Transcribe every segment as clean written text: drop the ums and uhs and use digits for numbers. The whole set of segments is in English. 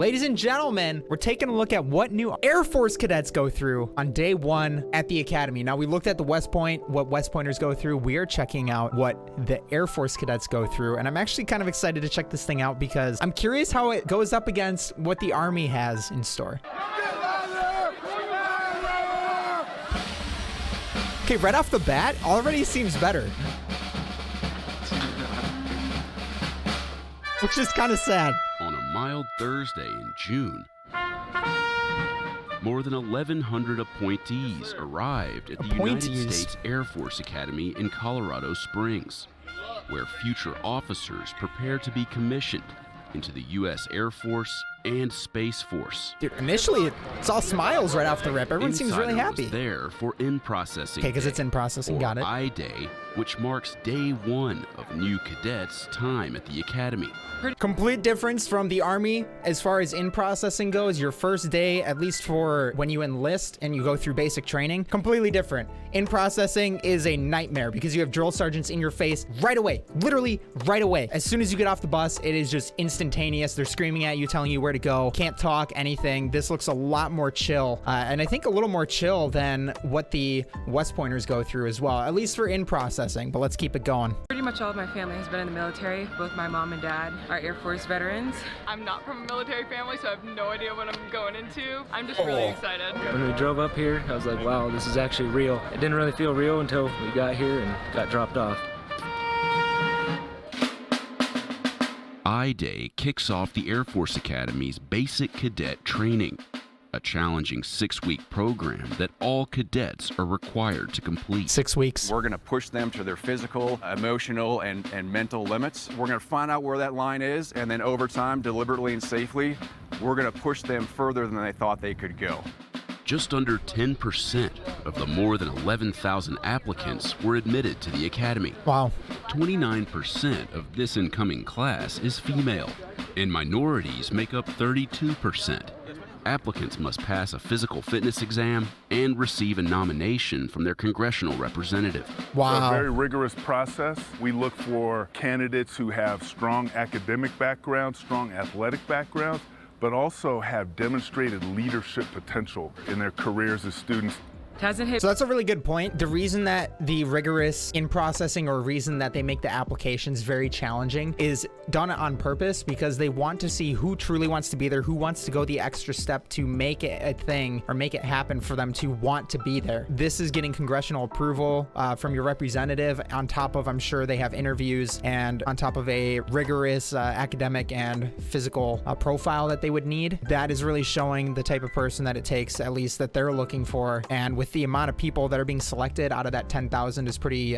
Ladies and gentlemen, we're taking a look at what new Air Force cadets go through on day one at the academy. Now, we looked at the West Point, what West Pointers go through. We are checking out what the Air Force cadets go through, and I'm actually kind of excited to check this thing out because I'm curious how it goes up against what the Army has in store. Okay, right off the bat, already seems better. Which is kind of sad. On a mild Thursday in June, more than 1,100 appointees arrived at the United States Air Force Academy in Colorado Springs, where future officers prepare to be commissioned into the U.S. Air Force and Space Force. Dude, initially, it's all smiles right off the rip. Everyone seems really happy. Was there for in-processing. Okay, because it's in processing, got it. I-Day, which marks day one of new cadets' time at the academy. Complete difference from the Army as far as in processing goes. Your first day, at least for when you enlist and you go through basic training, completely different. In processing is a nightmare because you have drill sergeants in your face right away, literally right away. As soon as you get off the bus, it is just instantaneous. They're screaming at you, telling you where to go, can't talk, anything. This looks a lot more chill, and I think a little more chill than what the West Pointers go through as well, at least for in processing, but let's keep it going. Pretty much all of my family has been in the military. Both my mom and dad are Air Force veterans. I'm not from a military family, so I have no idea what I'm going into. I'm just really excited. When we drove up here, I was like, wow, this is actually real. It didn't really feel real until we got here and got dropped off. I-Day kicks off the Air Force Academy's basic cadet training, a challenging 6-week program that all cadets are required to complete. 6 weeks. We're going to push them to their physical, emotional, and mental limits. We're going to find out where that line is, and then over time, deliberately and safely, we're going to push them further than they thought they could go. Just under 10% of the more than 11,000 applicants were admitted to the academy. Wow. 29% of this incoming class is female, and minorities make up 32%. Applicants must pass a physical fitness exam and receive a nomination from their congressional representative. Wow. A very rigorous process. We look for candidates who have strong academic backgrounds, strong athletic backgrounds, but also have demonstrated leadership potential in their careers as students. So that's a really good point. The reason that the rigorous in processing, or reason that they make the applications very challenging, is done on purpose because they want to see who truly wants to be there, who wants to go the extra step to make it a thing or make it happen for them to want to be there. This is getting congressional approval from your representative, on top of, I'm sure they have interviews, and on top of a rigorous academic and physical profile that they would need. That is really showing the type of person that it takes, at least that they're looking for. And with the amount of people that are being selected out of that 10,000 is pretty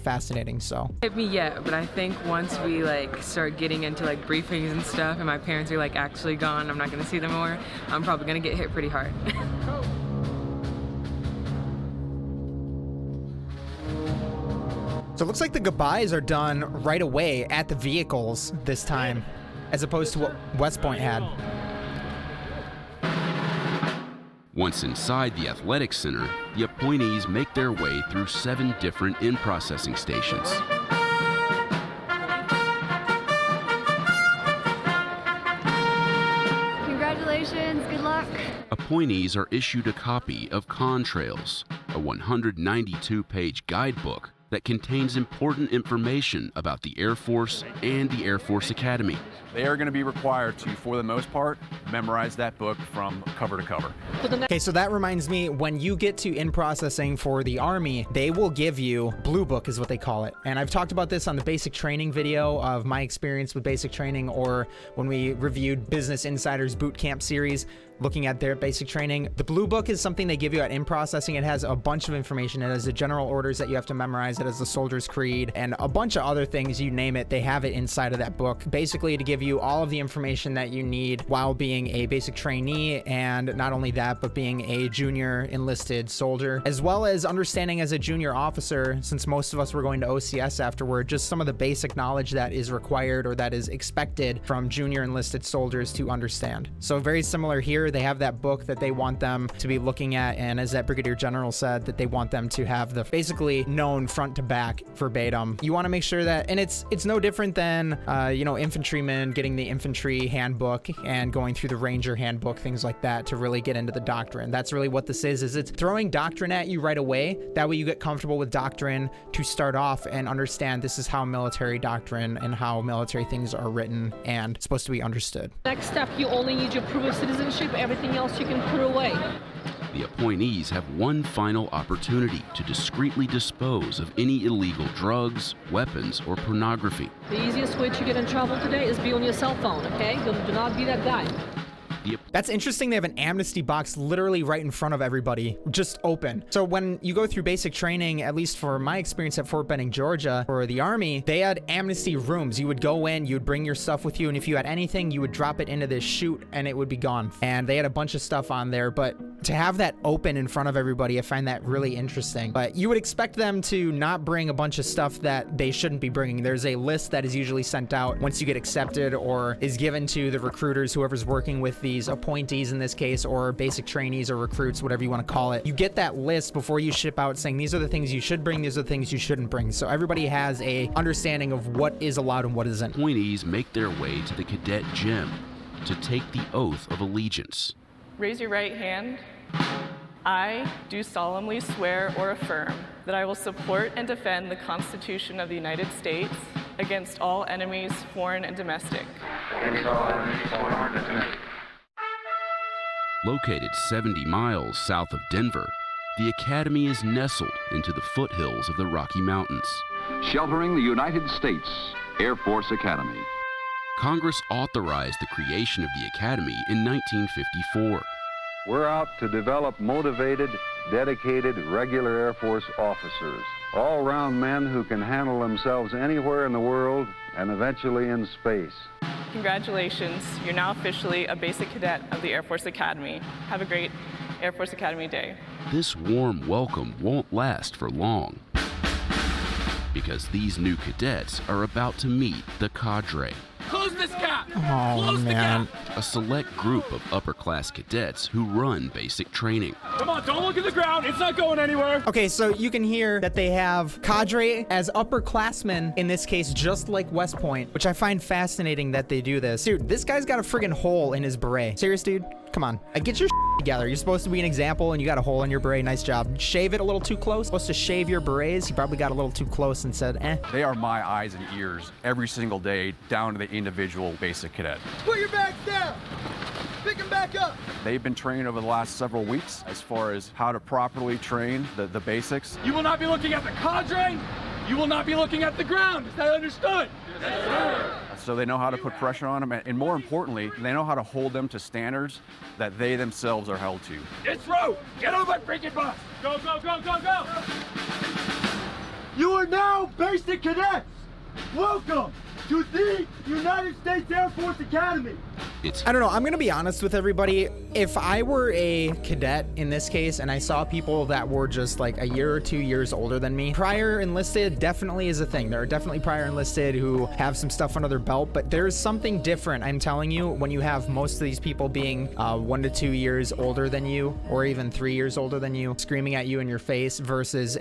fascinating. So Hit me yet, but I think once we start getting into briefings and stuff, and my parents are actually gone, I'm not gonna see them more, I'm probably gonna get hit pretty hard. So it looks like the goodbyes are done right away at the vehicles this time, as opposed to what West Point had. Once inside the athletic center, the appointees make their way through 7 different in-processing stations. Congratulations, good luck. Appointees are issued a copy of Contrails, a 192-page guidebook that contains important information about the Air Force and the Air Force Academy. They are going to be required to, for the most part, memorize that book from cover to cover. Okay, so that reminds me, when you get to in processing for the Army, they will give you Blue Book is what they call it. And I've talked about this on the basic training video of my experience with basic training, or when we reviewed Business Insider's boot camp series, looking at their basic training. The Blue Book is something they give you at in processing. It has a bunch of information. It has the general orders that you have to memorize. It has the Soldier's Creed and a bunch of other things, you name it. They have it inside of that book, basically to give you all of the information that you need while being being a basic trainee, and not only that, but being a junior enlisted soldier, as well as understanding as a junior officer, since most of us were going to OCS afterward, just some of the basic knowledge that is required or that is expected from junior enlisted soldiers to understand. So very similar here. They have that book that they want them to be looking at, and as that Brigadier General said, that they want them to have the basically known front to back verbatim. You want to make sure that, and it's no different than you know, infantrymen getting the infantry handbook and going through the ranger handbook, things like that, to really get into the doctrine. That's really what this is it's throwing doctrine at you right away. That way you get comfortable with doctrine to start off and understand this is how military doctrine and how military things are written and supposed to be understood. Next step, you only need your proof of citizenship. Everything else you can put away. The appointees have one final opportunity to discreetly dispose of any illegal drugs, weapons, or pornography. The easiest way to get in trouble today is be on your cell phone, okay? Do not be that guy. That's interesting. They have an amnesty box literally right in front of everybody, just open. So when you go through basic training, at least for my experience at Fort Benning, Georgia, for the Army, they had amnesty rooms. You would go in, you would bring your stuff with you, and if you had anything, you would drop it into this chute and it would be gone. And they had a bunch of stuff on there, but to have that open in front of everybody, I find that really interesting. But you would expect them to not bring a bunch of stuff that they shouldn't be bringing. There's a list that is usually sent out once you get accepted or is given to the recruiters, whoever's working with these appointees in this case, or basic trainees or recruits, whatever you want to call it. You get that list before you ship out saying these are the things you should bring, these are the things you shouldn't bring. So everybody has a understanding of what is allowed and what isn't. Appointees make their way to the cadet gym to take the oath of allegiance. Raise your right hand. I do solemnly swear or affirm that I will support and defend the Constitution of the United States against all enemies, foreign and domestic. Located 70 miles south of Denver, the academy is nestled into the foothills of the Rocky Mountains. Sheltering the United States Air Force Academy. Congress authorized the creation of the academy in 1954. We're out to develop motivated, dedicated, regular Air Force officers, all-round men who can handle themselves anywhere in the world and eventually in space. Congratulations, you're now officially a basic cadet of the Air Force Academy. Have a great Air Force Academy Day. This warm welcome won't last for long, because these new cadets are about to meet the cadre. Close this gap! Oh, man. A select group of upper-class cadets who run basic training. Come on, don't look at the ground. It's not going anywhere. Okay, so you can hear that they have cadre as upperclassmen, in this case, just like West Point, which I find fascinating that they do this. Dude, this guy's got a friggin' hole in his beret. Serious, dude? Come on. Get your together. You're supposed to be an example, and you got a hole in your beret. Nice job. Shave it a little too close. Supposed to shave your berets. He probably got a little too close and said, eh. They are my eyes and ears every single day, down to the individual basic cadet. Put your bags down. Pick them back up. They've been trained over the last several weeks as far as how to properly train the basics. You will not be looking at the cadre. You will not be looking at the ground. Is that understood? Yes, sir. So they know how to put pressure on them, and more importantly, they know how to hold them to standards that they themselves are held to. It's row. Get on my freaking bus. Go, go, go, go, go. You are now basic cadets. Welcome to the United States Air Force Academy. I don't know. I'm going to be honest with everybody. If I were a cadet in this case and I saw people that were just like a year or 2 years older than me, prior enlisted definitely is a thing. There are definitely prior enlisted who have some stuff under their belt, but there's something different, I'm telling you, when you have most of these people being 1 to 2 years older than you, or even 3 years older than you, screaming at you in your face, versus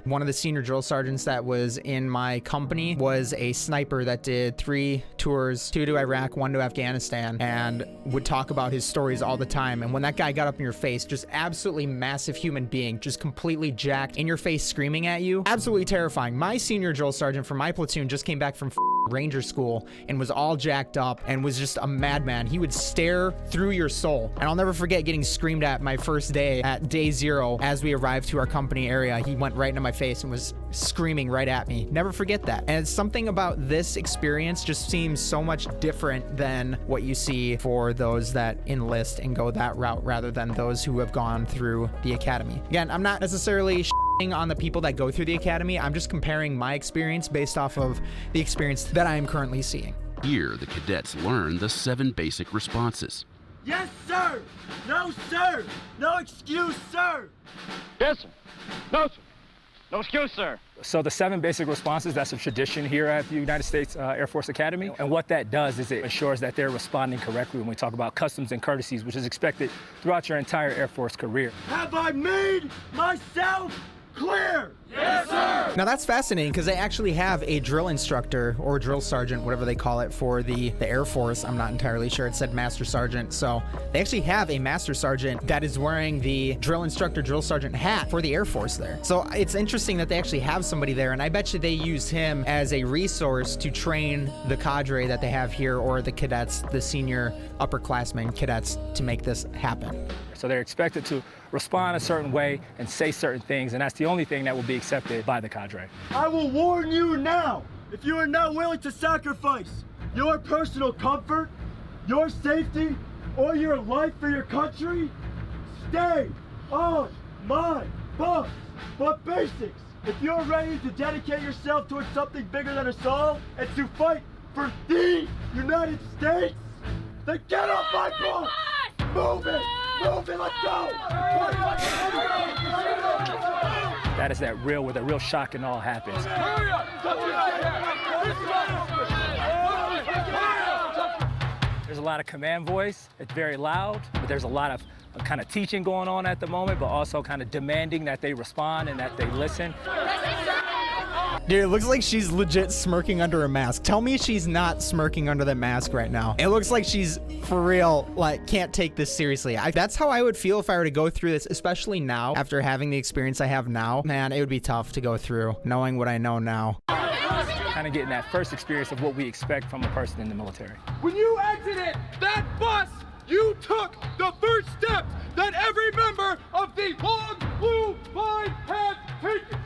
one of the senior drill sergeants that was in my company was a sniper that did 3 tours, 2 to Iraq, 1 to Afghanistan, and would talk about his stories all the time. And when that guy got up in your face, just absolutely massive human being, just completely jacked in your face, screaming at you, absolutely terrifying. My senior drill sergeant from my platoon just came back from Ranger school and was all jacked up and was just a madman. He would stare through your soul. And I'll never forget getting screamed at my first day at day 0 as we arrived to our company area. He went right into my face and was screaming right at me. Never forget that. And it's something about this experience just seems so much different than what you see for those that enlist and go that route rather than those who have gone through the academy. Again, I'm not necessarily on the people that go through the academy. I'm just comparing my experience based off of the experience that I am currently seeing. Here, the cadets learn the 7 basic responses. Yes, sir! No, sir! No excuse, sir! Yes, sir. No, sir. No excuse, sir. So the 7 basic responses, that's a tradition here at the United States Air Force Academy. And what that does is it ensures that they're responding correctly when we talk about customs and courtesies, which is expected throughout your entire Air Force career. Have I made myself clear? Yes, sir! Now that's fascinating because they actually have a drill instructor or drill sergeant, whatever they call it for the Air Force. I'm not entirely sure. It said master sergeant. So they actually have a master sergeant that is wearing the drill instructor, drill sergeant hat for the Air Force there. So it's interesting that they actually have somebody there. And I bet you they use him as a resource to train the cadre that they have here or the cadets, the senior upperclassmen cadets to make this happen. So they're expected to respond a certain way and say certain things, and that's the only thing that will be accepted by the cadre. I will warn you now, if you are not willing to sacrifice your personal comfort, your safety, or your life for your country, stay on my bus. But basics, if you're ready to dedicate yourself towards something bigger than us all and to fight for the United States, then get off my bus! Move it! Move it, let's go! That is that real, where the real shock and all happens. There's a lot of command voice. It's very loud, but there's a lot of kind of teaching going on at the moment, but also kind of demanding that they respond and that they listen. Dude, it looks like she's legit smirking under a mask. Tell me she's not smirking under the mask right now. It looks like she's, for real, like, can't take this seriously. That's how I would feel if I were to go through this, especially now, after having the experience I have now. Man, it would be tough to go through, knowing what I know now. Kind of getting that first experience of what we expect from a person in the military. When you exited that bus, you took the first step that every member of the long blue line has taken.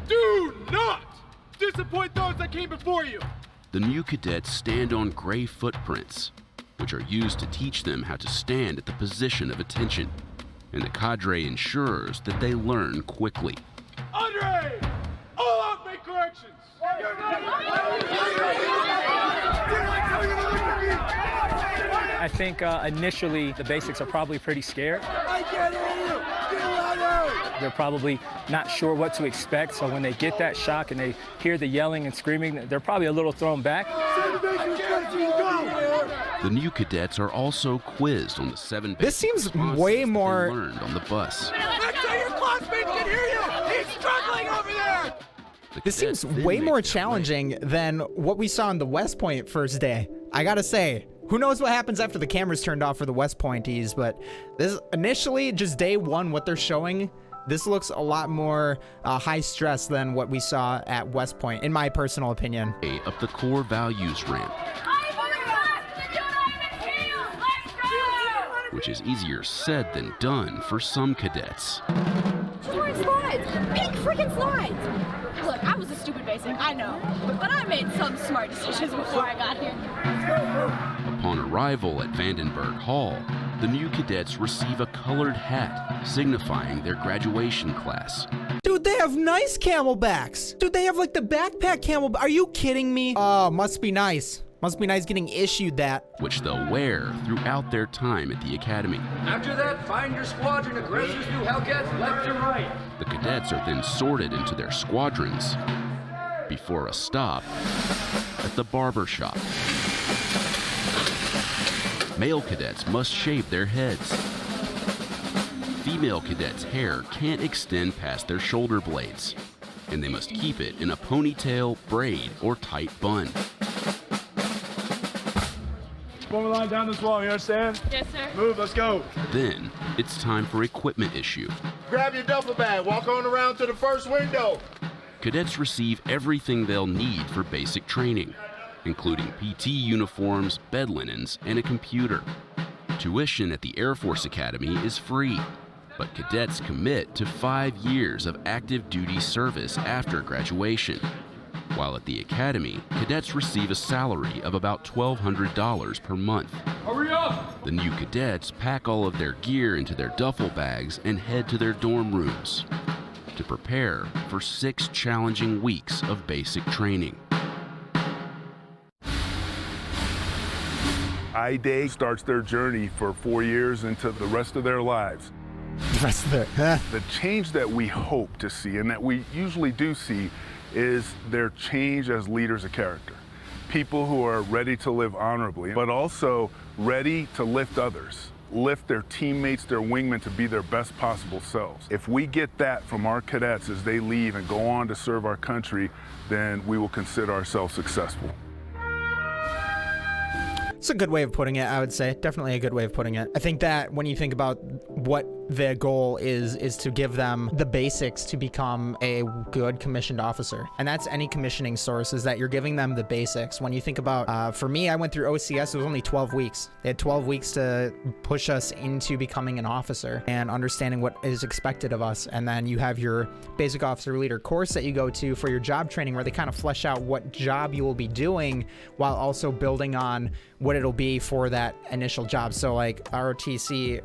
Do not disappoint those that came before you. The new cadets stand on gray footprints, which are used to teach them how to stand at the position of attention, and the cadre ensures that they learn quickly. Andre, all out, make corrections. I think initially the basics are probably pretty scared. I can't hear you! Get louder! They're probably not sure what to expect, so when they get that shock and they hear the yelling and screaming, they're probably a little thrown back. The new cadets are also quizzed on the 7 This seems way more learned on the bus. Make sure your classmates can hear you! He's struggling over there! This seems way more challenging than what we saw on the West Point first day. I gotta say, who knows what happens after the cameras turned off for the West Pointies, but this initially, just day one, what they're showing, this looks a lot more high stress than what we saw at West Point, in my personal opinion. Up the core values ramp, which is easier said than done for some cadets. Orange slides! Pink freaking slides! Look, I was a stupid basic, I know. But I made some smart decisions before I got here. Upon arrival at Vandenberg Hall, the new cadets receive a colored hat signifying their graduation class. Dude, they have nice camelbacks. Dude, they have like the backpack camelback. Are you kidding me? Oh, must be nice. Must be nice getting issued that. Which they'll wear throughout their time at the academy. After that, find your squadron aggressors, new Hellcats, left to right. The cadets are then sorted into their squadrons before a stop at the barber shop. Male cadets must shave their heads. Female cadets' hair can't extend past their shoulder blades, and they must keep it in a ponytail, braid, or tight bun. Form a line down this wall, you understand? Yes, sir. Move, let's go. Then, it's time for equipment issue. Grab your duffel bag, walk on around to the first window. Cadets receive everything they'll need for basic training, including PT uniforms, bed linens, and a computer. Tuition at the Air Force Academy is free, but cadets commit to 5 years of active duty service after graduation. While at the academy, cadets receive a salary of about $1,200 per month. Hurry up! The new cadets pack all of their gear into their duffel bags and head to their dorm rooms to prepare for 6 challenging weeks of basic training. I I Day starts their journey for 4 years into the rest of their lives. The change that we hope to see, and that we usually do see, is their change as leaders of character. People who are ready to live honorably, but also ready to lift others, lift their teammates, their wingmen to be their best possible selves. If we get that from our cadets as they leave and go on to serve our country, then we will consider ourselves successful. It's a good way of putting it, I would say. Definitely a good way of putting it. I think that when you think about what the goal is to give them the basics to become a good commissioned officer. And that's any commissioning source, is that you're giving them the basics. When you think about, for me, I went through OCS, it was only 12 weeks. They had 12 weeks to push us into becoming an officer and understanding what is expected of us. And then you have your basic officer leader course that you go to for your job training, where they kind of flesh out what job you will be doing while also building on what it'll be for that initial job. So like ROTC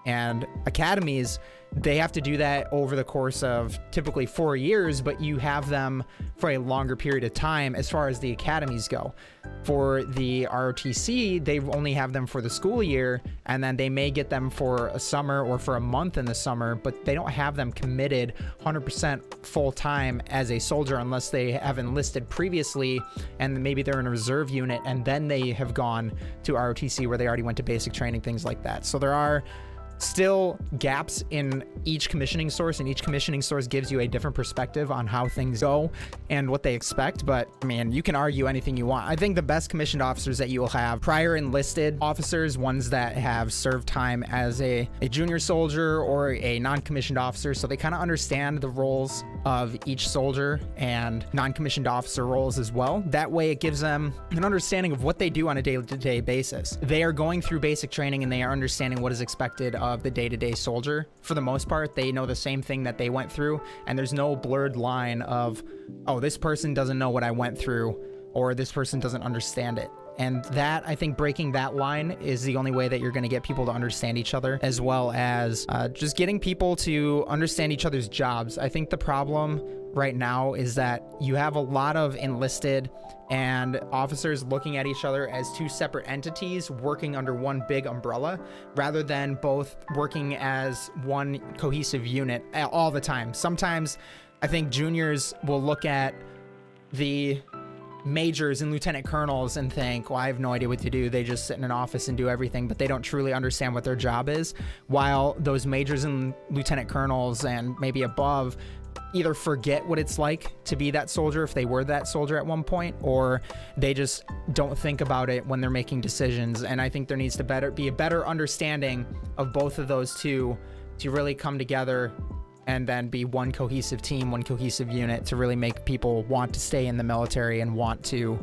and academies, they have to do that over the course of typically 4 years, but you have them for a longer period of time as far as the academies go. For the ROTC, they only have them for the school year, and then they may get them for a summer or for a month in the summer, but they don't have them committed 100% full time as a soldier unless they have enlisted previously and maybe they're in a reserve unit and then they have gone to ROTC where they already went to basic training, things like that. So there are still gaps in each commissioning source, and each commissioning source gives you a different perspective on how things go and what they expect. But I mean, you can argue anything you want. I think the best commissioned officers that you will have prior enlisted officers, ones that have served time as a junior soldier or a non-commissioned officer, so they kind of understand the roles of each soldier and non-commissioned officer roles as well. That way it gives them an understanding of what they do on a day-to-day basis. They are going through basic training and they are understanding what is expected of the day-to-day soldier. For the most part, they know the same thing that they went through, and there's no blurred line of, oh, this person doesn't know what I went through, or this person doesn't understand it. And that, I think, breaking that line is the only way that you're going to get people to understand each other, as well as just getting people to understand each other's jobs. I think the problem right now is that you have a lot of enlisted and officers looking at each other as two separate entities working under one big umbrella, rather than both working as one cohesive unit all the time. Sometimes I think juniors will look at the majors and lieutenant colonels and think, well, I have no idea what to do. They just sit in an office and do everything, but they don't truly understand what their job is. While those majors and lieutenant colonels and maybe above either forget what it's like to be that soldier if they were that soldier at one point, or they just don't think about it when they're making decisions. And I think there needs to be a better understanding of both of those two to really come together and then be one cohesive team, one cohesive unit to really make people want to stay in the military and want to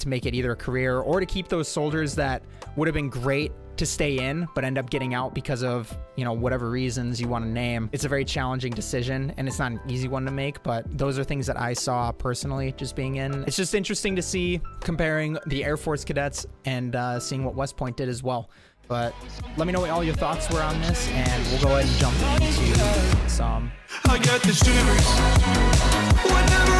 make it either a career or to keep those soldiers that would have been great to stay in but end up getting out because of, you know, whatever reasons you want to name. It's a very challenging decision and it's not an easy one to make, but those are things that I saw personally just being in. It's just interesting to see comparing the Air Force cadets and seeing what West Point did as well. But let me know what all your thoughts were on this, and we'll go ahead and jump into some. I got the shivers whenever